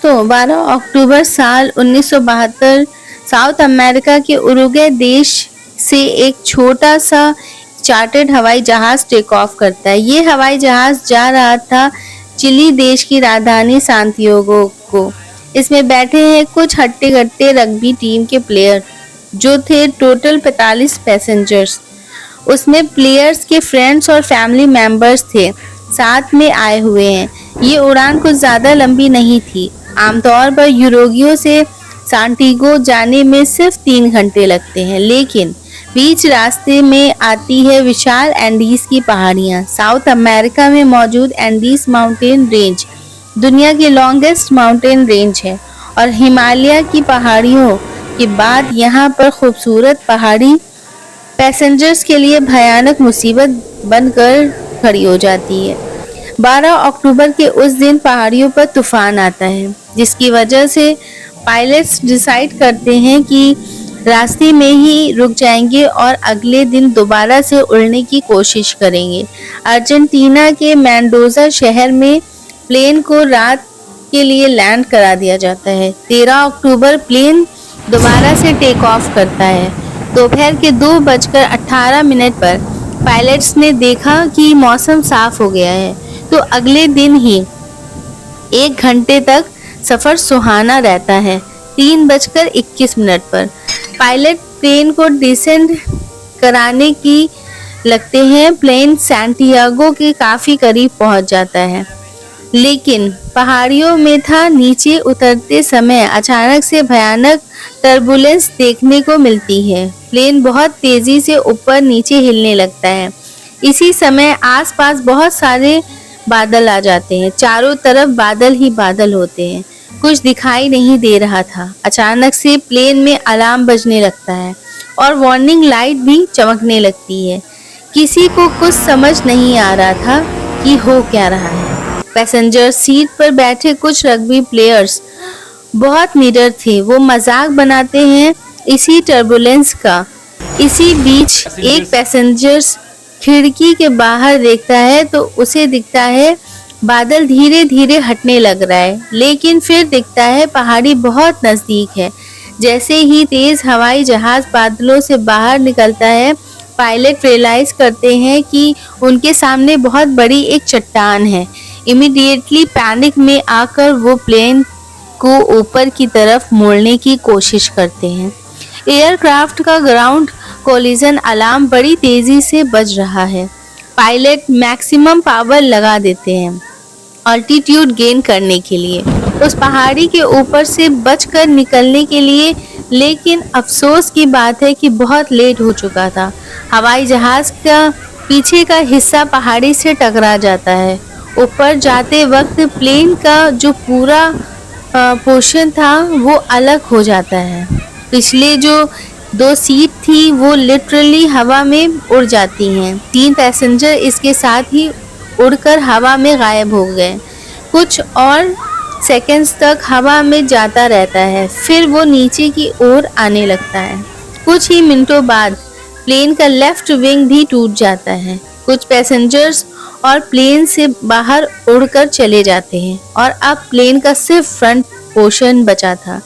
दोस्तों 12 अक्टूबर साल 1972 south America के उरुग्वे देश से एक छोटा सा चार्टर्ड हवाई जहाज टेक ऑफ करता है। ये हवाई जहाज जा रहा था चिली देश की राजधानी सांतियागो को। इसमें बैठे हैं कुछ हट्टे-कट्टे रग्बी टीम के प्लेयर जो थे टोटल 45 पैसेंजर्स। उसमें प्लेयर्स के फ्रेंड्स और फैमिली मेंबर्स थे साथ में आए हुए हैं। ये उड़ान कुछ ज़्यादा लंबी नहीं थी। आमतौर पर यूरोगियो से सांटियागो जाने में सिर्फ 3 घंटे लगते हैं, लेकिन बीच रास्ते में आती है विशाल एंडीज की पहाड़ियाँ। साउथ अमेरिका में मौजूद एंडीज माउंटेन रेंज दुनिया की लॉन्गेस्ट माउंटेन रेंज है और हिमालय की पहाड़ियों के बाद यहाँ पर खूबसूरत पहाड़ी पैसेंजर्स के लिए भयानक मुसीबत बनकर खड़ी हो जाती है। 12 अक्टूबर के उस दिन पहाड़ियों पर तूफान आता है, जिसकी वजह से पायलट्स डिसाइड करते हैं कि रास्ते में ही रुक जाएंगे और अगले दिन दोबारा से उड़ने की कोशिश करेंगे। अर्जेंटीना के मेंडोजा शहर में प्लेन को रात के लिए लैंड करा दिया जाता है। 13 अक्टूबर प्लेन दोबारा से टेक ऑफ करता है। दोपहर के 2:18 पर पायलट्स ने देखा कि मौसम साफ हो गया है, तो अगले दिन ही 1 घंटे तक सफ़र सुहाना रहता है। 3:21 पर पायलट प्लेन को डिसेंड कराने की लगते हैं। प्लेन सांटियागो के काफ़ी करीब पहुंच जाता है, लेकिन पहाड़ियों में था। नीचे उतरते समय अचानक से भयानक टर्बुलेंस देखने को मिलती है। प्लेन बहुत तेजी से ऊपर नीचे हिलने लगता है। इसी समय आसपास बहुत सारे बादल आ जाते हैं। चारों तरफ बादल ही बादल होते हैं। कुछ दिखाई नहीं दे रहा था। अचानक से प्लेन में अलार्म बजने लगता है और वार्निंग लाइट भी चमकने लगती है। किसी को कुछ समझ नहीं आ रहा था कि हो क्या रहा है। पैसेंजर सीट पर बैठे कुछ रग्बी प्लेयर्स बहुत निडर थे। वो मजाक बनाते हैं इसी टर्बुलेंस का। इसी बीच एक पैसेंजर खिड़की के बाहर देखता है तो उसे दिखता है बादल धीरे धीरे हटने लग रहा है, लेकिन फिर दिखता है पहाड़ी बहुत नजदीक है। जैसे ही तेज हवाई जहाज बादलों से बाहर निकलता है, पायलट रियलाइज करते हैं कि उनके सामने बहुत बड़ी एक चट्टान है। इमीडिएटली पैनिक में आकर वो प्लेन को ऊपर की तरफ मोड़ने की कोशिश करते हैं। एयरक्राफ्ट का ग्राउंड कोलिजन अलार्म बड़ी तेजी से बज रहा है। पायलट मैक्सिमम पावर लगा देते हैं अल्टीट्यूड गेन करने के लिए, उस पहाड़ी के ऊपर से बचकर निकलने के लिए, लेकिन अफसोस की बात है कि बहुत लेट हो चुका था। हवाई जहाज का पीछे का हिस्सा पहाड़ी से टकरा जाता है। ऊपर जाते वक्त प्लेन का जो पूरा पोर्शन था वो अलग हो जाता है। पिछले जो 2 सीट थी वो लिटरली हवा में उड़ जाती हैं। 3 पैसेंजर इसके साथ ही उड़कर हवा में गायब हो गए। कुछ और सेकंड्स तक हवा में जाता रहता है, फिर वो नीचे की ओर आने लगता है। कुछ ही मिनटों बाद प्लेन का लेफ्ट विंग भी टूट जाता है। कुछ पैसेंजर्स और प्लेन से बाहर उड़कर चले जाते हैं और अब प्लेन का सिर्फ फ्रंट पोर्शन बचा था,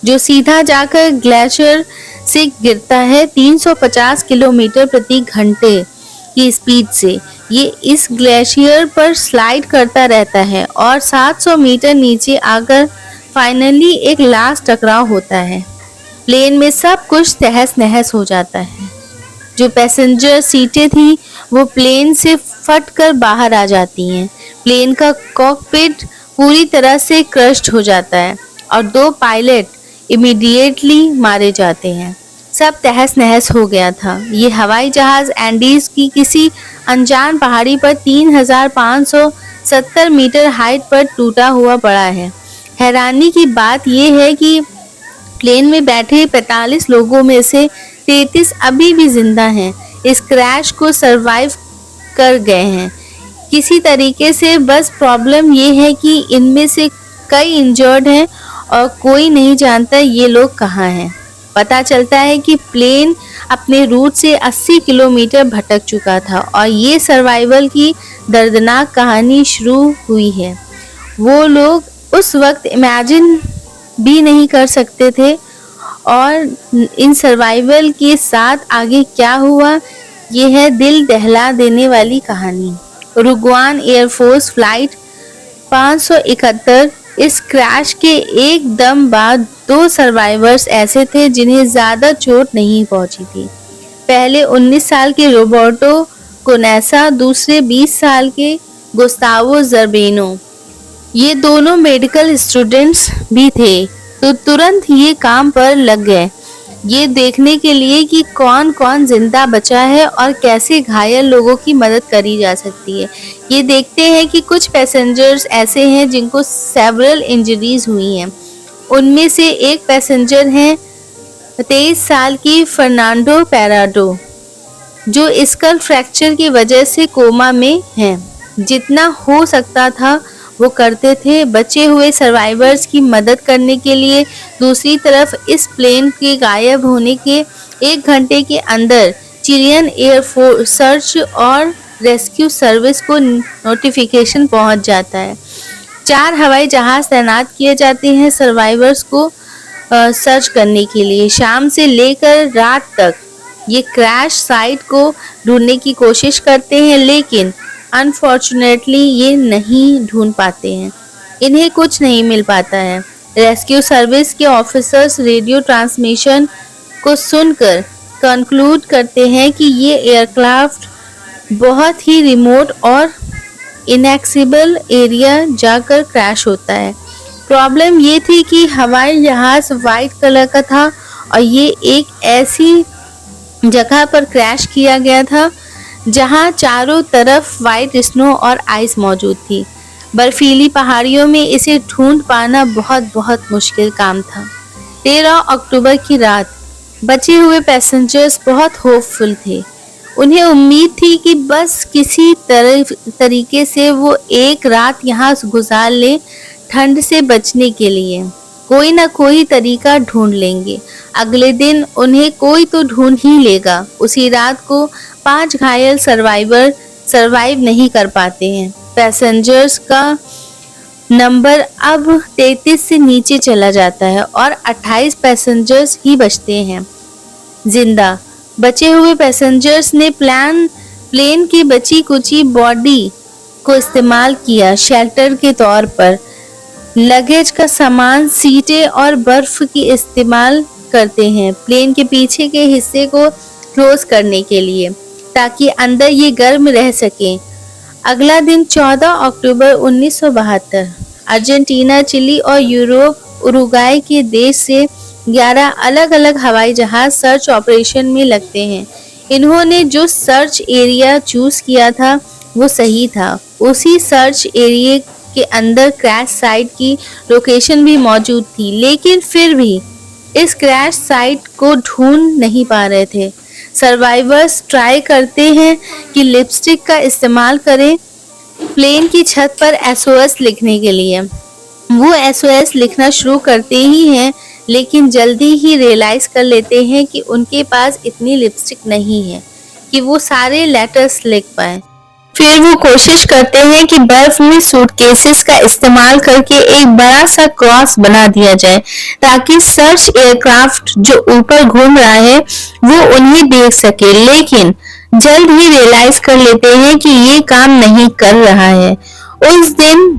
जो सीधा जाकर ग्लेशियर से गिरता है 350 किलोमीटर प्रति घंटे की स्पीड से। ये इस ग्लेशियर पर स्लाइड करता रहता है और 700 मीटर नीचे आकर फाइनली एक लास्ट टकराव होता है। प्लेन में सब कुछ तहस नहस हो जाता है। जो पैसेंजर सीटें थी वो प्लेन से फटकर बाहर आ जाती हैं। प्लेन का कॉकपिट पूरी तरह से क्रश्ड हो जाता है और 2 पायलट इमीडिएटली मारे जाते हैं। सब तहस नहस हो गया था। ये हवाई जहाज एंडीज की किसी अनजान पहाड़ी पर 3570 मीटर हाइट पर टूटा हुआ पड़ा है। हैरानी की बात यह है कि प्लेन में बैठे 45 लोगों में से 33 अभी भी जिंदा हैं। इस क्रैश को सरवाइव कर गए हैं किसी तरीके से। बस प्रॉब्लम ये है कि इनमें से कई इंजर्ड हैं और कोई नहीं जानता ये लोग कहाँ हैं। पता चलता है कि प्लेन अपने रूट से 80 किलोमीटर भटक चुका था और ये सर्वाइवल की दर्दनाक कहानी शुरू हुई है। वो लोग उस वक्त इमेजिन भी नहीं कर सकते थे। और इन सर्वाइवल के साथ आगे क्या हुआ, ये है दिल दहला देने वाली कहानी। रुगवान एयरफोर्स फ्लाइट 571, इस क्रैश के एकदम बाद 2 सर्वाइवर्स ऐसे थे जिन्हें ज्यादा चोट नहीं पहुंची थी। पहले 19 साल के रोबर्टो कोनेसा, दूसरे 20 साल के गुस्तावो ज़र्बेनो। ये दोनों मेडिकल स्टूडेंट्स भी थे, तो तुरंत ये काम पर लग गए, ये देखने के लिए कि कौन कौन जिंदा बचा है और कैसे घायल लोगों की मदद करी जा सकती है। ये देखते हैं कि कुछ पैसेंजर्स ऐसे हैं जिनको सेवरल इंजरीज हुई हैं। उनमें से एक पैसेंजर हैं 23 साल की फर्नांडो पेराडो, जो स्कल फ्रैक्चर की वजह से कोमा में हैं। जितना हो सकता था वो करते थे बचे हुए सर्वाइवर्स की मदद करने के लिए। दूसरी तरफ इस प्लेन के गायब होने के 1 घंटे के अंदर चिलियन एयरफोर्स सर्च और रेस्क्यू सर्विस को नोटिफिकेशन पहुंच जाता है। 4 हवाई जहाज तैनात किए जाते हैं सर्वाइवर्स को सर्च करने के लिए। शाम से लेकर रात तक ये क्रैश साइट को ढूंढने की कोशिश करते हैं, लेकिन अनफॉर्चुनेटली ये नहीं ढूंढ पाते हैं, इन्हें कुछ नहीं मिल पाता है। रेस्क्यू सर्विस के ऑफिसर्स रेडियो ट्रांसमिशन को सुनकर कंक्लूड करते हैं कि ये एयरक्राफ्ट बहुत ही रिमोट और इनएक्सेसिबल एरिया जाकर क्रैश होता है। प्रॉब्लम ये थी कि हवाई जहाज वाइट कलर का था और ये एक ऐसी जगह पर क्रैश किया गया था जहां चारों तरफ वाइट स्नो और आइस मौजूद थी। बर्फीली पहाड़ियों में इसे ढूंढ पाना बहुत मुश्किल काम था। 13 अक्टूबर की रात बचे हुए पैसेंजर्स बहुत होपफुल थे। उन्हें उम्मीद थी कि बस किसी तरीके से वो एक रात यहाँ गुजार ले, ठंड से बचने के लिए कोई ना कोई तरीका ढूंढ लेंगे। अगले दिन उन्हें कोई तो ढूंढ ही लेगा। उसी रात को 5 घायल सर्वाइवर सर्वाइव नहीं कर पाते हैं। पैसेंजर्स का नंबर अब 33 से नीचे चला जाता है और 28 पैसेंजर्स ही बचते हैं जिंदा। बचे हुए पैसेंजर्स ने प्लेन की बची कुची बॉडी को इस्तेमाल किया शेल्टर के तौर पर। लगेज का सामान, सीटें और बर्फ की इस्तेमाल करते हैं प्लेन के पीछे के हिस्से को क्लोज करने के लिए, ताकि अंदर ये गर्म रह सके। अगला दिन 14 अक्टूबर 1972 अर्जेंटीना, चिली और यूरोप उरुग्वाय के देश से 11 अलग-अलग हवाई जहाज सर्च ऑपरेशन में लगते हैं। इन्होंने जो सर्च एरिया चूज किया था वो सही था। उसी सर्च एरिया के अंदर क्रैश साइट की लोकेशन भी मौजूद थी, लेकिन फिर भी इस क्रैश साइट को ढूंढ नहीं पा रहे थे। सर्वाइवर्स ट्राई करते हैं कि लिपस्टिक का इस्तेमाल करें प्लेन की छत पर SOS लिखने के लिए। वो SOS लिखना शुरू करते ही हैं, लेकिन जल्दी ही रियलाइज कर लेते हैं कि उनके पास इतनी लिपस्टिक नहीं है कि वो सारे लेटर्स लिख पाए। फिर वो कोशिश करते हैं कि बर्फ में सूटकेसेस का इस्तेमाल करके एक बड़ा सा क्रॉस बना दिया जाए, ताकि सर्च एयरक्राफ्ट जो ऊपर घूम रहा है वो उन्हें देख सके, लेकिन जल्द ही रियलाइज कर लेते हैं कि ये काम नहीं कर रहा है। उस दिन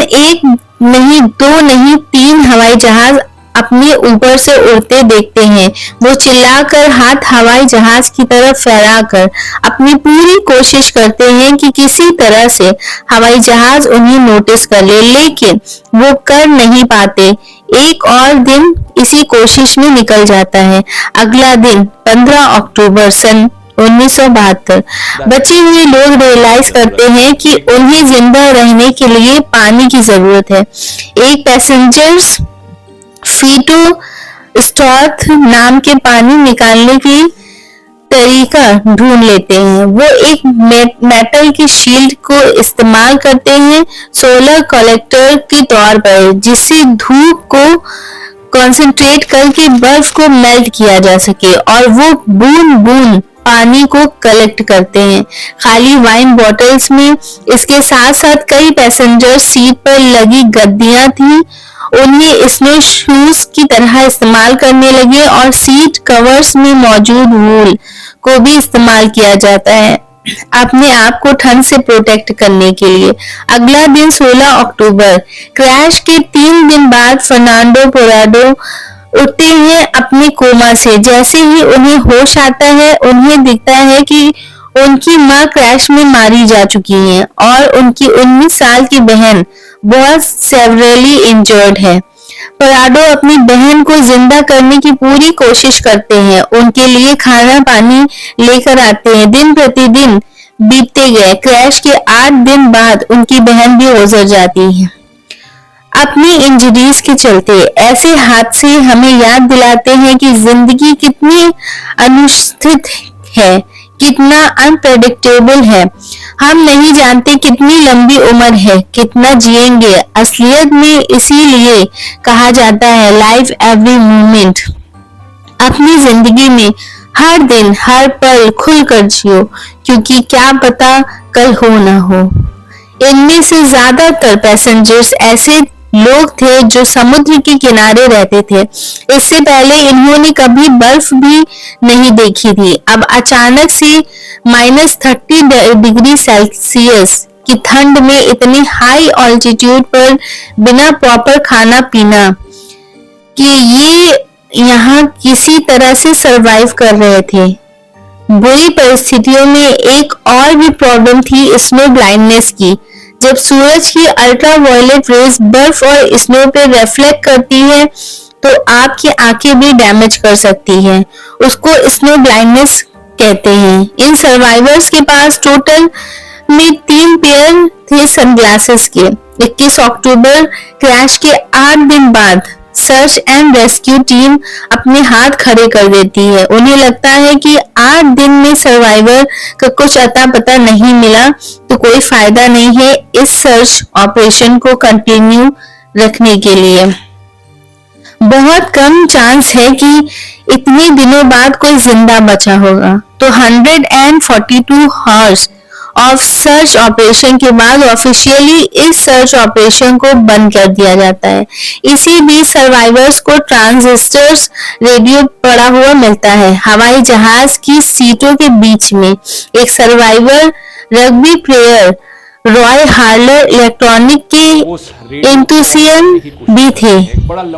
एक नहीं, 2 नहीं, 3 हवाई जहाज अपने ऊपर से उड़ते देखते हैं। वो चिल्लाकर हाथ हवाई जहाज की तरफ फैलाकर अपनी पूरी कोशिश करते हैं कि किसी तरह से हवाई जहाज उन्हें नोटिस कर ले, लेकिन वो कर नहीं पाते। एक और दिन इसी कोशिश में निकल जाता है। अगला दिन 15 अक्टूबर सन 1972 बचे हुए लोग रियलाइज करते हैं कि उन्हें जिंदा रहने के लिए पानी की जरूरत है। एक पैसेंजर्स फीटो स्टॉथ नाम के पानी निकालने की तरीका ढूंढ लेते हैं। वो एक मेटल की शील्ड को इस्तेमाल करते हैं सोलर कलेक्टर के तौर पर, जिससे धूप को कंसंट्रेट करके बर्फ को मेल्ट किया जा सके और वो बूंद बूंद पानी को कलेक्ट करते हैं, खाली वाइन बॉटल्स में। इसके साथ साथ कई पैसेंजर सीट पर लगी गद्दियां थी, उन्हें स्नो शूज की तरह इस्तेमाल करने लगे और सीट कवर्स में मौजूद वूल को भी इस्तेमाल किया जाता है अपने आप को ठंड से प्रोटेक्ट करने के लिए। अगला दिन 16 अक्टूबर, क्रैश के 3 दिन बाद फर्नांडो पोराडो उठते हैं अपने कोमा से। जैसे ही उन्हें होश आता है, उन्हें दिखता है कि उनकी मां क्रैश में मारी जा चुकी हैं और उनकी 19 साल की बहन बहुत सेवरली इंजर्ड है। पराडो अपनी बहन को जिंदा करने की पूरी कोशिश करते हैं, उनके लिए खाना पानी लेकर आते हैं। दिन प्रतिदिन बीतते गए। क्रैश के 8 दिन बाद उनकी बहन भी गुजर जाती है। अपनी इंजरीज के चलते ऐसे हादसे हमें याद दिलाते हैं कि जिंदगी कितनी अनिश्चित है, कितना अनप्रेडिक्टेबल है। हम नहीं जानते कितनी लंबी उम्र है, कितना जिएंगे। असलियत में इसीलिए कहा जाता है लाइफ एवरी मोमेंट। अपनी जिंदगी में हर दिन हर पल खुलकर जियो, क्योंकि क्या पता कल हो ना हो। इनमें से ज्यादातर पैसेंजर्स ऐसे लोग थे जो समुद्र के किनारे रहते थे। इससे पहले इन्होंने कभी बर्फ भी नहीं देखी थी। अब अचानक से -30 डिग्री सेल्सियस की ठंड में इतनी हाई ऑल्टीट्यूड पर बिना प्रॉपर खाना पीना कि ये यहाँ किसी तरह से सरवाइव कर रहे थे। बुरी परिस्थितियों में एक और भी प्रॉब्लम थी स्नो ब्लाइंडनेस की। जब सूरज की अल्ट्रावायलेट रेज बर्फ और स्नो पे रिफ्लेक्ट करती है तो आपकी आंखें भी डैमेज कर सकती हैं। उसको स्नो ब्लाइंडनेस कहते हैं। इन सर्वाइवर्स के पास टोटल में 3 पेयर थे सनग्लासेस के। 21 अक्टूबर क्रैश के 8 दिन बाद सर्च एंड रेस्क्यू टीम अपने हाथ खड़े कर देती है। उन्हें लगता है कि 8 दिन में सर्वाइवर का कुछ अता पता नहीं मिला तो कोई फायदा नहीं है इस सर्च ऑपरेशन को कंटिन्यू रखने के लिए। बहुत कम चांस है कि इतने दिनों बाद कोई जिंदा बचा होगा। तो 142 आवर्स ऑफ सर्च ऑपरेशन के बाद ऑफिशियली इस सर्च ऑपरेशन को बंद कर दिया जाता है। इसी बीच सर्वाइवर्स को ट्रांजिस्टर्स रेडियो पड़ा हुआ मिलता है। हवाई जहाज की सीटों के बीच में एक survivor rugby player Roy Harler electronic के एंथुसियन भी थे।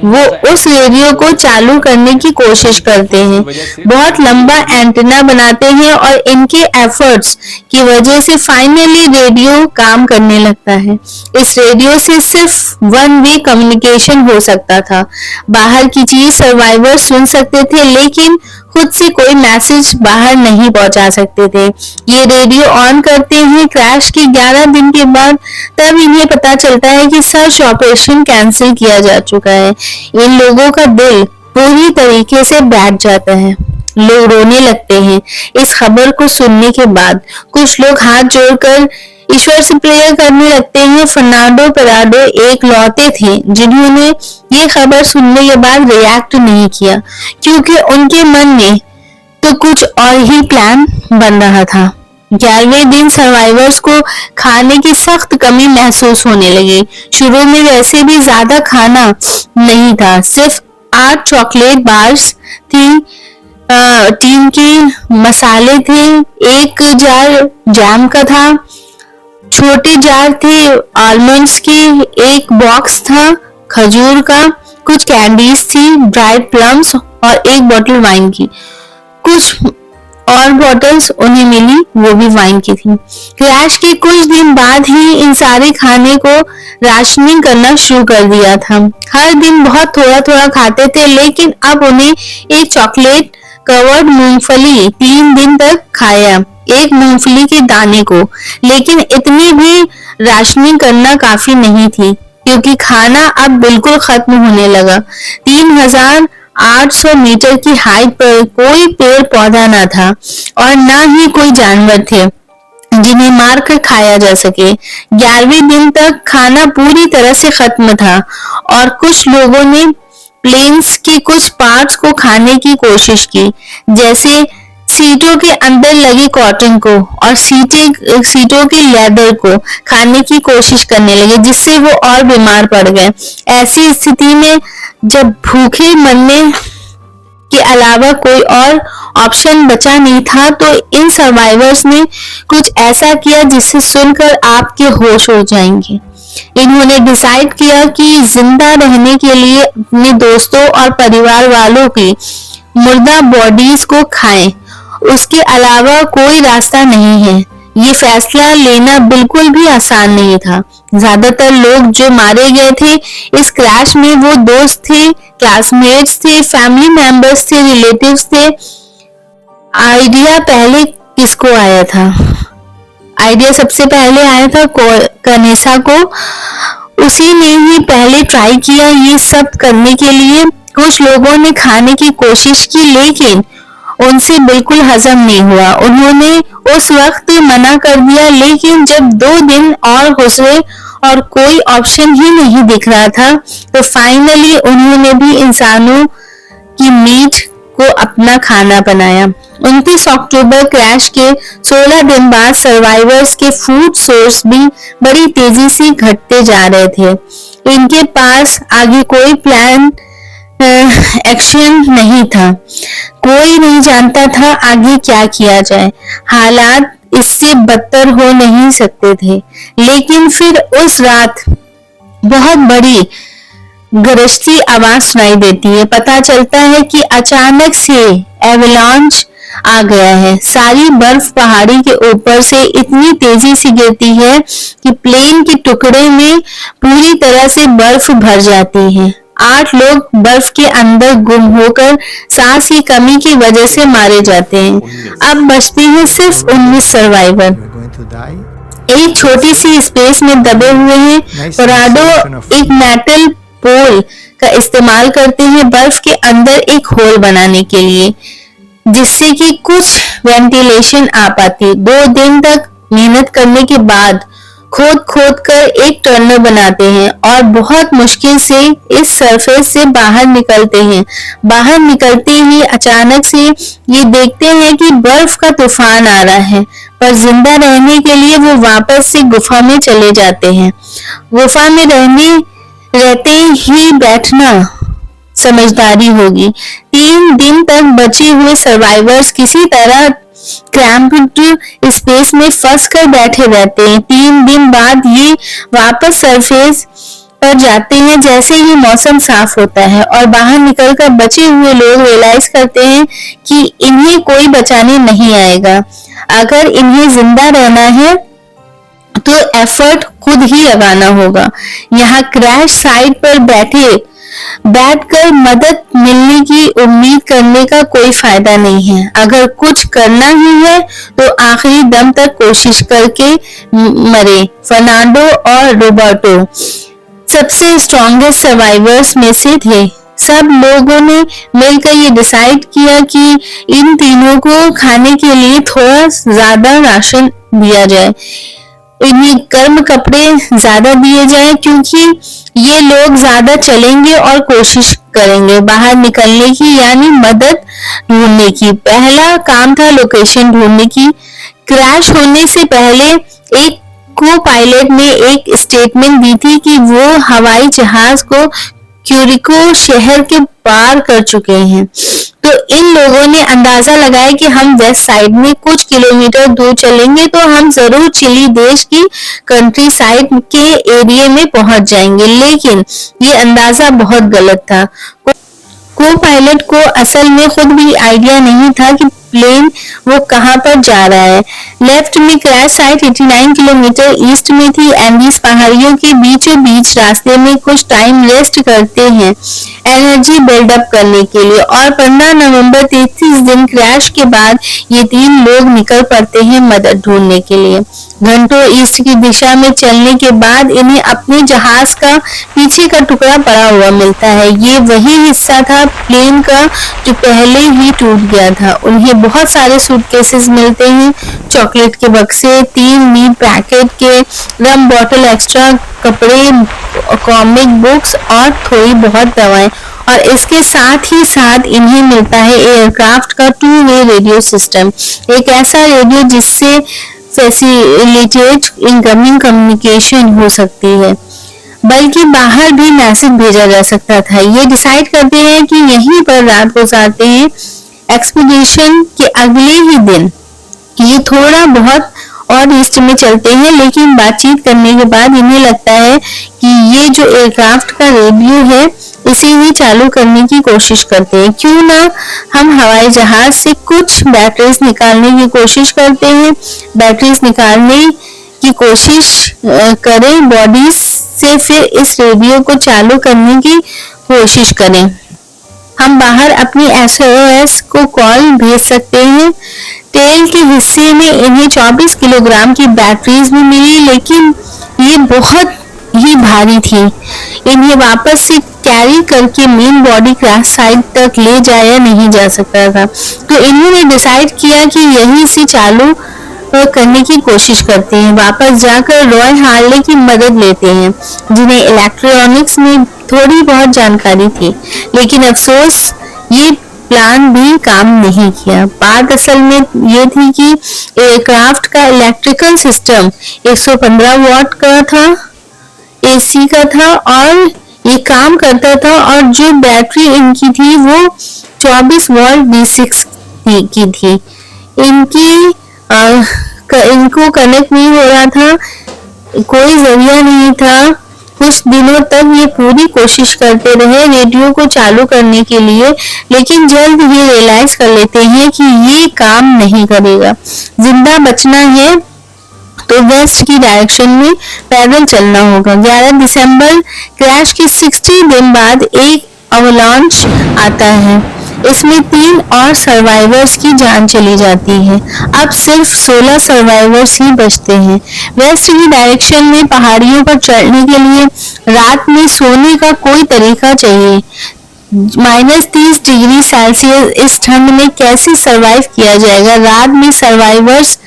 वो उस रेडियो को चालू करने की कोशिश करते हैं, बहुत लंबा एंटेना बनाते हैं और इनके एफर्ट्स की वजह से फाइनली रेडियो काम करने लगता है। इस रेडियो से सिर्फ 1 वे कम्युनिकेशन हो सकता था। बाहर की चीज सर्वाइवर सुन सकते थे, लेकिन खुद से कोई मैसेज बाहर नहीं पहुंचा सकते थे। ये रेडियो ऑन करते हैं क्रैश के 11 दिन के बाद। तब इन्हें पता चलता है कि सर्च ऑपरेशन कैंसिल किया जा चुका है। इन लोगों का दिल पूरी तरीके से बैठ जाता है। लोग रोने लगते हैं इस खबर को सुनने के बाद। कुछ लोग हाथ जोड़कर ईश्वर से प्रेयर करने लगते हैं। फर्नांडो पोराडो एक लौते थे जिन्होंने ये खबर सुनने के बाद रिएक्ट नहीं किया, क्योंकि उनके मन में तो कुछ और ही प्लान बन रहा था। 11वें दिन सर्वाइवर्स को खाने की सख्त कमी महसूस होने लगी। शुरू में वैसे भी ज्यादा खाना नहीं था, सिर्फ 8 चॉकलेट बार्स थी, 3 के मसाले थे, 1 जार जैम का था, छोटे जार थे आलमंड्स के, 1 बॉक्स था खजूर का, कुछ कैंडीज थी, ड्राइड प्लम्स और 1 बोतल वाइन की। कुछ और बॉटल्स उन्हें मिली, वो भी वाइन की थी। क्रैश के कुछ दिन बाद ही इन सारे खाने को राशनिंग करना शुरू कर दिया था। हर दिन बहुत थोड़ा थोड़ा खाते थे, लेकिन अब उन्हें एक चॉकलेट कवर्ड मूंगफली 3 दिन तक खाया, एक मूंगफली के दाने को। लेकिन इतनी भी राशनिंग करना काफी नहीं थी, क्योंकि खाना अब बिल्कुल खत्म होने लगा। 3800 मीटर की हाइट पर कोई पेड़ पौधा न था और न ही कोई जानवर थे जिन्हें मारकर खाया जा सके। 11वें दिन तक खाना पूरी तरह से खत्म था और कुछ लोगों ने प्लेन्स के कुछ पार्ट्स को खाने की कोशिश की, जैसे सीटों के अंदर लगे कॉटन को और सीटों के लेदर को खाने की कोशिश करने लगे, जिससे वो और बीमार पड़ गए। ऐसी स्थिति में जब भूखे मरने के अलावा कोई और ऑप्शन बचा नहीं था, तो इन सर्वाइवर्स ने कुछ ऐसा किया जिसे सुनकर आपके होश उड़ जाएंगे। इन्होंने डिसाइड किया कि जिंदा रहने के लिए अपने दोस्तों और परिवार वालों की मुर्दा बॉडीज को खाएं, उसके अलावा कोई रास्ता नहीं है। ये फैसला लेना बिल्कुल भी आसान नहीं था। ज्यादातर लोग जो मारे गए थे इस क्रैश में वो दोस्त थे, क्लासमेट्स थे, फैमिली मेंबर्स थे, रिलेटिव्स थे। आइडिया पहले किसको आया था? आइडिया सबसे पहले आया था कनेसा को। उसी ने ही पहले ट्राई किया ये सब करने के लिए। कुछ लोगों ने खाने की कोशिश की, लेकिन उनसे बिल्कुल हजम नहीं हुआ। उन्होंने उस वक्त मना कर दिया, लेकिन जब 2 दिन और गुजरे और कोई ऑप्शन ही नहीं दिख रहा था, तो फाइनली उन्होंने भी इंसानों की मीट को अपना खाना बनाया। 29 अक्टूबर क्रैश के 16 दिन बाद सर्वाइवर्स के फूड सोर्स भी बड़ी तेजी से घटते जा रहे थे। इनके पास आगे कोई प्लान एक्शन नहीं था। कोई नहीं जानता था आगे क्या किया जाए। हालात इससे बदतर हो नहीं सकते थे। लेकिन फिर उस रात बहुत बड़ी गरजती आवाज सुनाई देती है। पता चलता है कि अचानक से एवलांच आ गया है। सारी बर्फ पहाड़ी के ऊपर से इतनी तेजी से गिरती है कि प्लेन के टुकड़े में पूरी तरह से बर्फ भर जाती है। 8 लोग बर्फ के अंदर गुम होकर सांस की कमी की वजह से मारे जाते हैं। अब बचते हैं सिर्फ 19 सर्वाइवर। एक छोटी सी स्पेस में दबे हुए हैं। टोराडो एक मेटल पोल का इस्तेमाल करते हैं बर्फ के अंदर एक होल बनाने के लिए, जिससे कि कुछ वेंटिलेशन आ पाती। 2 दिन तक मेहनत करने के बाद खोद खोद कर एक टनल बनाते हैं और बहुत मुश्किल से इस सरफेस से बाहर निकलते हैं। बाहर निकलते ही अचानक से ये देखते हैं कि बर्फ का तूफान आ रहा है, पर जिंदा रहने के लिए वो वापस से गुफा में चले जाते हैं। गुफा में रहते ही बैठना समझदारी होगी। 3 दिन तक बचे हुए सर्वाइवर्स किसी तरह क्रैम्प्ड स्पेस में फंस कर बैठे रहते हैं। 3 दिन बाद ये वापस सरफेस पर जाते हैं जैसे ही मौसम साफ होता है, और बाहर निकलकर बचे हुए लोग रियलाइज करते हैं कि इन्हें कोई बचाने नहीं आएगा। अगर इन्हें जिंदा रहना है तो एफर्ट खुद ही लगाना होगा। यहाँ क्रैश साइट पर बैठकर मदद मिलने की उम्मीद करने का कोई फायदा नहीं है। अगर कुछ करना ही है तो आखिरी दम तक कोशिश करके मरे। फर्नांडो और रोबर्टो सबसे स्ट्रॉन्गेस्ट सर्वाइवर्स में से थे। सब लोगों ने मिलकर ये डिसाइड किया कि इन तीनों को खाने के लिए थोड़ा ज्यादा राशन दिया जाए। इन्हें गर्म कपड़े ज्यादा दिए जाएं, क्योंकि ये लोग ज्यादा चलेंगे और कोशिश करेंगे बाहर निकलने की, यानी मदद ढूंढने की। पहला काम था लोकेशन ढूंढने की। क्रैश होने से पहले एक को पायलट ने एक स्टेटमेंट दी थी कि वो हवाई जहाज को क्यूरिको शहर के पार कर चुके हैं। तो इन लोगों ने अंदाजा लगाया कि हम वेस्ट साइड में कुछ किलोमीटर दूर चलेंगे तो हम जरूर चिली देश की कंट्री साइड के एरिया में पहुंच जाएंगे। लेकिन ये अंदाजा बहुत गलत था। को पायलट को असल में खुद भी आइडिया नहीं था कि प्लेन वो कहां पर जा रहा है। लेफ्ट में क्रैश साइट 89 किलोमीटर ईस्ट में थी। एंडीज पहाड़ियों के बीचों बीच रास्ते में कुछ टाइम रेस्ट करते हैं एनर्जी बिल्डअप करने के लिए, और 15 नवंबर 33 दिन क्रैश के बाद ये 3 लोग निकल पड़ते हैं मदद ढूंढने के लिए। घंटों ईस्ट की दिशा में चलने के बाद इन्हें अपने जहाज का पीछे का टुकड़ा पड़ा हुआ मिलता है। ये वही हिस्सा था प्लेन का जो पहले ही टूट गया था। उन्हें बहुत सारे सूटकेसेस मिलते हैं, चॉकलेट के बक्से, 3 मीट पैकेट के, रम बॉटल, एक्स्ट्रा कपड़े, कॉमिक बुक्स और थोड़ी बहुत दवाएं, और इसके साथ ही साथ इन्हें मिलता है एयरक्राफ्ट का 2-वे रेडियो सिस्टम, एक ऐसा रेडियो जिससे फैसिलिटेट इनकमिंग कम्युनिकेशन हो सकती है, बल्कि बाहर भी मैसेज भेजा जा सकता था। ये डिसाइड करते हैं कि यहीं पर रात गुजारते हैं। एक्सपीडिशन के अगले ही दिन ये थोड़ा बहुत और ईस्ट में चलते हैं, लेकिन बातचीत करने के बाद इन्हें लगता है कि ये जो एयरक्राफ्ट का रेडियो है इसे ही चालू करने की कोशिश करते हैं। क्यों ना हम हवाई जहाज से कुछ बैटरीज निकालने की कोशिश करते हैं, बैटरीज निकालने की कोशिश करें बॉडी से, फिर इस रेडियो को चालू करने की कोशिश करें। हम बाहर अपनी SOS को कॉल भेज सकते हैं। टेल के हिस्से में इन्हें 24 किलोग्राम की बैटरीज भी मिली, लेकिन ये बहुत ही भारी थी। इन्हें वापस से कैरी करके मेन बॉडी क्रैश साइट तक ले जाया नहीं जा सकता था, तो इन्होंने डिसाइड किया कि यहीं से चालू करने की कोशिश करते हैं। वापस जाकर रॉय हार्ले की मदद लेते हैं, जिन्हें इलेक्ट्रॉनिक्स में थोड़ी बहुत जानकारी थी, लेकिन अफसोस ये प्लान भी काम नहीं किया। बात असल में ये थी कि एयरक्राफ्ट का इलेक्ट्रिकल सिस्टम 115 वॉट का था, AC का था और ये काम करता था, और जो बैटरी इनकी थी वो 24 वोल्ट D6 की थी। इनको कनेक्ट नहीं हो रहा था, कोई जरिया नहीं था। कुछ दिनों तक ये पूरी कोशिश करते रहे रेडियो को चालू करने के लिए, लेकिन जल्द ही रियलाइज कर लेते हैं कि ये काम नहीं करेगा। जिंदा बचना है तो वेस्ट की डायरेक्शन में पैदल चलना होगा। 11 दिसंबर क्रैश के 60 दिन बाद एक अवलांच आता है। इसमें 3 और सर्वाइवर्स की जान चली जाती है। अब सिर्फ 16 सर्वाइवर्स ही बचते हैं। वेस्ट की डायरेक्शन में पहाड़ियों पर चढ़ने के लिए रात में सोने का कोई तरीका चाहिए। -30 डिग्री सेल्सियस इस ठंड में कैसे सरवाइव किया जाएगा। रात में सर्वाइवर्स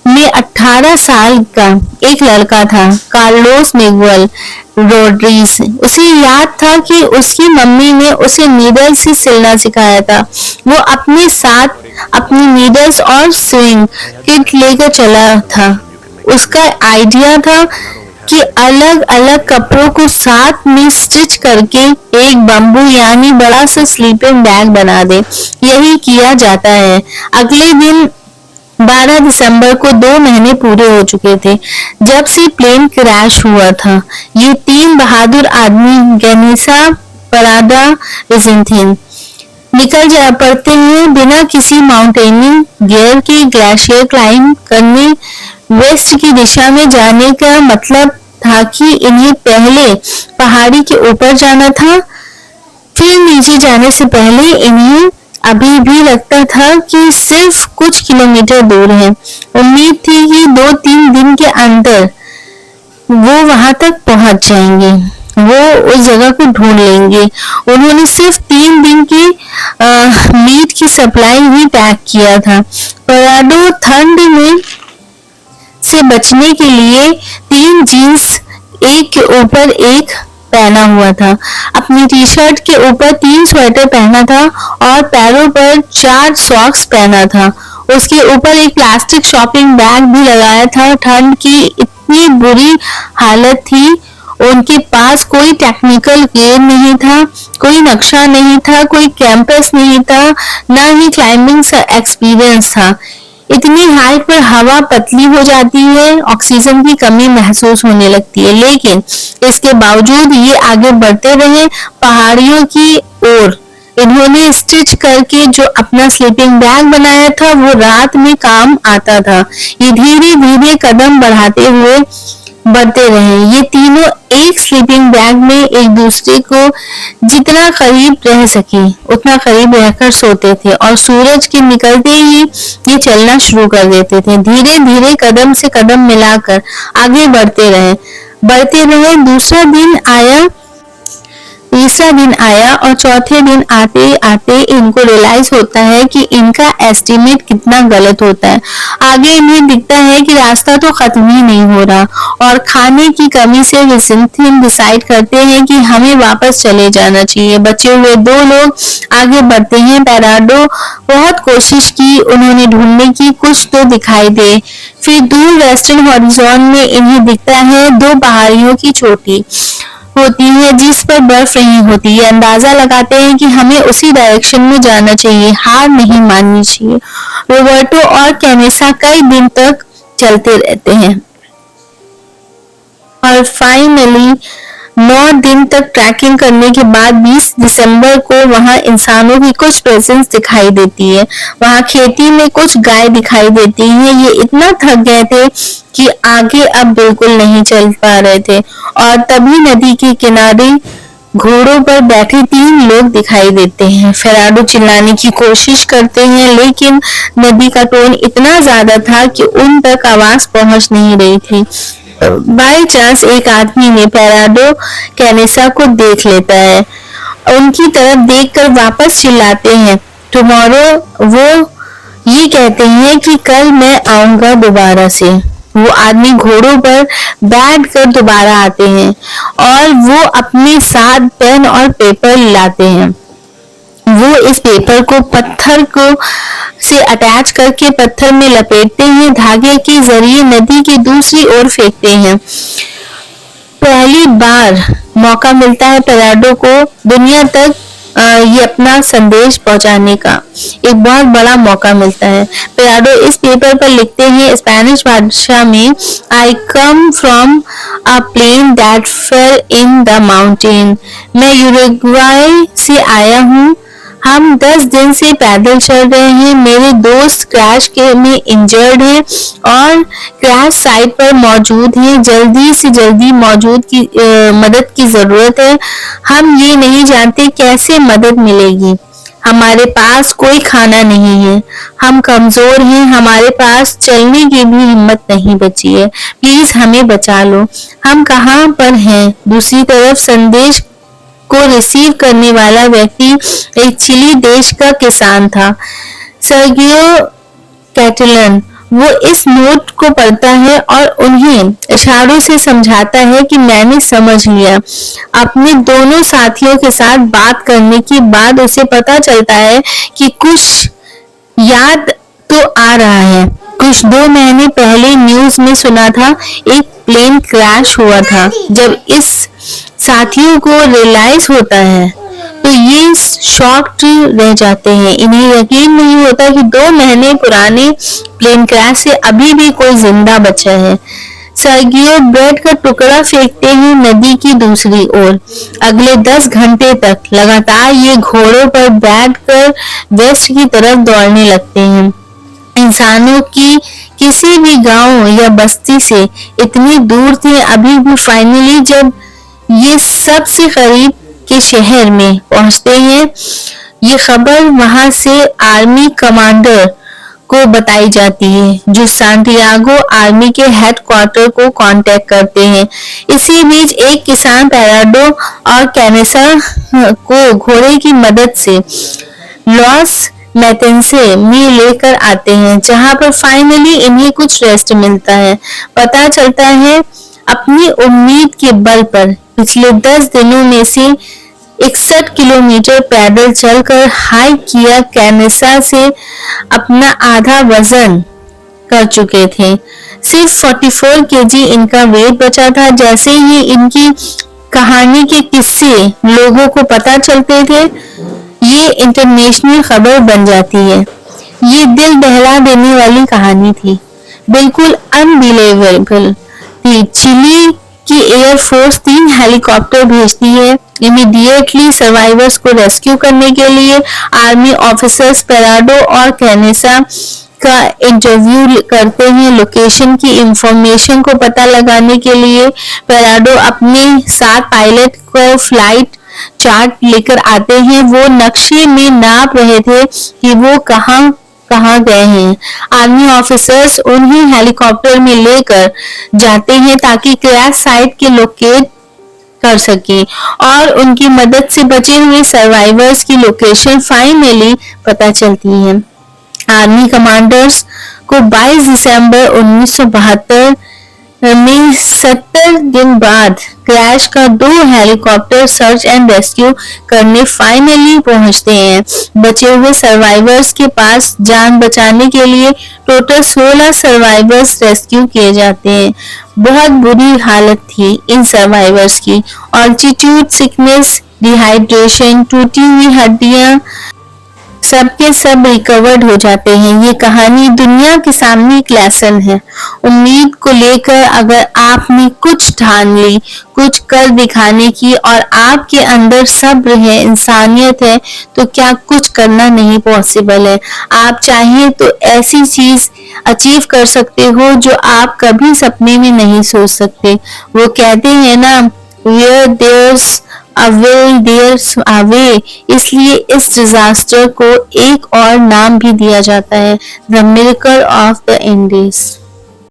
में 18 साल का एक लड़का था, कार्लोस मिगुएल रोड्रिग्स। उसे याद था कि उसकी मम्मी ने उसे नीडल से सिलना सिखाया था। वो अपने साथ अपनी नीडल्स और स्विंग किट लेकर चला था। उसका आइडिया था कि अलग अलग कपड़ों को साथ में स्टिच करके एक बम्बू यानी बड़ा सा स्लीपिंग बैग बना दे। यही किया जाता है। अगले दिन 12 दिसंबर को 2 महीने पूरे हो चुके थे जब से प्लेन क्रैश हुआ था। ये 3 बहादुर आदमी गैनिसा, पराडा, विजिंथिन निकल जा पड़ते हैं बिना किसी माउंटेनिंग गियर के। ग्लेशियर क्लाइंब करने वेस्ट की दिशा में जाने का मतलब था कि इन्हें पहले पहाड़ी के ऊपर जाना था, फिर नीचे जाने से पहले इन्हें अभी भी लगता था कि सिर्फ कुछ किलोमीटर दूर है। उम्मीद थी कि 2-3 दिन के अंदर वो वहां तक पहुंच जाएंगे, वो उस जगह को ढूंढ लेंगे। उन्होंने सिर्फ 3 दिन की मीट की सप्लाई ही पैक किया था। पराडो ठंड में से बचने के लिए 3 जीन्स एक के ऊपर एक पहना हुआ था। अपनी टी-शर्ट के ऊपर 3 स्वेटर पहना था और पैरों पर 4 सॉक्स पहना था। उसके ऊपर एक प्लास्टिक शॉपिंग बैग भी लगाया था। ठंड की इतनी बुरी हालत थी, उनके पास कोई टेक्निकल गियर नहीं था, कोई नक्शा नहीं था, कोई कैंपस नहीं था, न ही क्लाइंबिंग एक्सपीरियंस था। इतनी हाइट पर हवा पतली हो जाती है, ऑक्सीजन की कमी महसूस होने लगती है, लेकिन इसके बावजूद ये आगे बढ़ते रहे पहाड़ियों की ओर। इन्होंने स्टिच करके जो अपना स्लीपिंग बैग बनाया था वो रात में काम आता था। ये धीरे धीरे कदम बढ़ाते हुए बढ़ते रहे। ये तीनों एक स्लीपिंग बैग में एक दूसरे को जितना करीब रह सके उतना करीब रहकर सोते थे और सूरज के निकलते ही ये चलना शुरू कर देते थे। धीरे धीरे कदम से कदम मिलाकर आगे बढ़ते रहे। दूसरा दिन आया। तीसरा दिन आया और चौथे दिन आते आते इनको रियलाइज होता है कि इनका एस्टिमेट कितना गलत होता है। आगे इन्हें दिखता है कि रास्ता तो खत्म ही नहीं हो रहा और खाने की कमी से विजिंथियन डिसाइड करते हैं कि हमें वापस चले जाना चाहिए। बचे हुए दो लोग आगे बढ़ते हैं। पेराडो बहुत कोशिश की उन्होंने ढूंढने की, कुछ तो दिखाई दे। फिर दूर वेस्टर्न हॉरिजॉन में इन्हें दिखता है दो पहाड़ियों की चोटी होती है जिस पर बर्फ नहीं होती। ये अंदाजा लगाते हैं कि हमें उसी डायरेक्शन में जाना चाहिए, हार नहीं माननी चाहिए। रोबर्टो और कैनेसा कई दिन तक चलते रहते हैं और फाइनली 9 दिन तक ट्रैकिंग करने के बाद 20 दिसंबर को वहां इंसानों की कुछ प्रेजेंस दिखाई देती है। वहां खेती में कुछ गाय दिखाई देती हैं। ये इतना थक गए थे कि आगे अब बिल्कुल नहीं चल पा रहे थे और तभी नदी के किनारे घोड़ों पर बैठे 3 लोग दिखाई देते हैं। फेराडो चिल्लाने की कोशिश करते हैं लेकिन नदी का टोन इतना ज्यादा था कि उन तक आवाज पहुंच नहीं रही थी। बाय चांस एक आदमी ने पेराडो कैनेसा को देख लेता है। उनकी तरफ देखकर वापस चिल्लाते हैं टुमारो। वो ये कहते हैं कि कल मैं आऊंगा दोबारा से। वो आदमी घोड़ों पर बैठ कर दोबारा आते हैं और वो अपने साथ पेन और पेपर लाते हैं। वो इस पेपर को पत्थर को से अटैच करके पत्थर में लपेटते हैं, धागे के जरिए नदी की दूसरी ओर फेंकते हैं। पहली बार मौका मिलता है पेराडो को दुनिया तक ये अपना संदेश पहुंचाने का। एक बहुत बड़ा मौका मिलता है। पेराडो इस पेपर पर लिखते हैं स्पेनिश भाषा में, I come from a plane that fell in the mountain. मैं यूरुग्वाई से आया हूँ। हम 10 दिन से पैदल चल रहे हैं। मेरे दोस्त क्रैश के में इंजर्ड हैं और क्रैश साइट पर मौजूद हैं। जल्दी से जल्दी मदद की जरूरत है। हम ये नहीं जानते कैसे मदद मिलेगी। हमारे पास कोई खाना नहीं है। हम कमजोर हैं। हमारे पास चलने की भी हिम्मत नहीं बची है। प्लीज हमें बचा लो। हम कहाँ पर हैं? दूसरी तरफ संदेश को रिसीव करने वाला व्यक्ति एक चिली देश का किसान था, सर्गियो कैटलन। वो इस नोट को पढ़ता है और उन्हें इशारों से समझाता है कि मैंने समझ लिया। अपने दोनों साथियों के साथ बात करने के बाद उसे पता चलता है कि कुछ याद तो आ रहा है। कुछ 2 महीने पहले न्यूज में सुना था एक प्लेन क्रैश हुआ था। जब इस साथियों को रियलाइज होता है तो ये शॉक्ड रह जाते हैं। इन्हें यकीन नहीं होता कि 2 महीने पुराने प्लेन क्रैश से अभी भी कोई जिंदा बचा है। सर्गियो ब्रेड का टुकड़ा फेंकते हैं नदी की दूसरी ओर। अगले 10 घंटे तक लगातार ये घोड़ों पर बैठकर वेस्ट की तरफ दौड़ने लगते हैं। इंसानों की किसी भी गांव या बस्ती से इतनी दूर थे। अभी भी फाइनली जब ये सबसे करीब के शहर में पहुंचते हैं, ये खबर वहां से आर्मी कमांडर को बताई जाती है जो सांटियागो आर्मी के हेडक्वार्टर को कांटेक्ट करते हैं। इसी बीच एक किसान पेराडो और कैनेसा को घोड़े की मदद से लॉस मैतेंसे में लेकर आते हैं जहां पर फाइनली इन्हें कुछ रेस्ट मिलता है। पता चलता है अपनी उम्मीद के बल पर पिछले 10 दिनों में से 61 किलोमीटर पैदल चलकर हाइक किया कैनेसा से अपना आधा वजन कर चुके थे। सिर्फ 44 केजी इनका वेट बचा था। जैसे ही इनकी कहानी के किस्से लोगों को पता चलते थे, ये इंटरनेशनल खबर बन जाती है। ये दिल दहला देने वाली कहानी थी, बिल्कुल अनबिलीवेबल थी। चिली की एयरफोर्स 3 हेलीकॉप्टर भेजती है इमीडिएटली सर्वाइवर्स को रेस्क्यू करने के लिए। आर्मी ऑफिसर्स पेराडो और कैनेसा का इंटरव्यू करते हैं लोकेशन की इंफॉर्मेशन को पता लगाने के लिए। पेराडो अपने साथ पायलट को फ्लाइट चार्ट लेकर आते हैं। वो नक्शे में नाप रहे थे कि वो कहां गए हैं। आर्मी ऑफिसर्स उन्हें हेलीकॉप्टर में लेकर जाते हैं ताकि क्रैश साइट के लोकेट कर सके और उनकी मदद से बचे हुए सर्वाइवर्स की लोकेशन फाइनली पता चलती है। आर्मी कमांडर्स को 22 दिसंबर 1972 में 70 दिन बाद क्रैश का 2 हेलीकॉप्टर सर्च एंड रेस्क्यू करने फाइनली पहुंचते हैं। बचे हुए सर्वाइवर्स के पास जान बचाने के लिए टोटल 16 सर्वाइवर्स रेस्क्यू किए जाते हैं। बहुत बुरी हालत थी इन सर्वाइवर्स की। ऑल्टीट्यूड सिकनेस, डिहाइड्रेशन, टूटी हुई हड्डियां सब के सब रिकवर्ड हो जाते हैं। ये कहानी दुनिया के सामने एक लेसन है। उम्मीद को लेकर अगर आपने कुछ ठान ली, कुछ कर दिखाने की और आपके अंदर सब्र है, इंसानियत है, तो क्या कुछ करना नहीं पॉसिबल है। आप चाहें तो ऐसी चीज अचीव कर सकते हो जो आप कभी सपने में नहीं सोच सकते। वो कहते हैं ना, where there's a will there's a way। इसलिए इस डिजास्टर को एक और नाम भी दिया जाता है, the miracle of the Indies.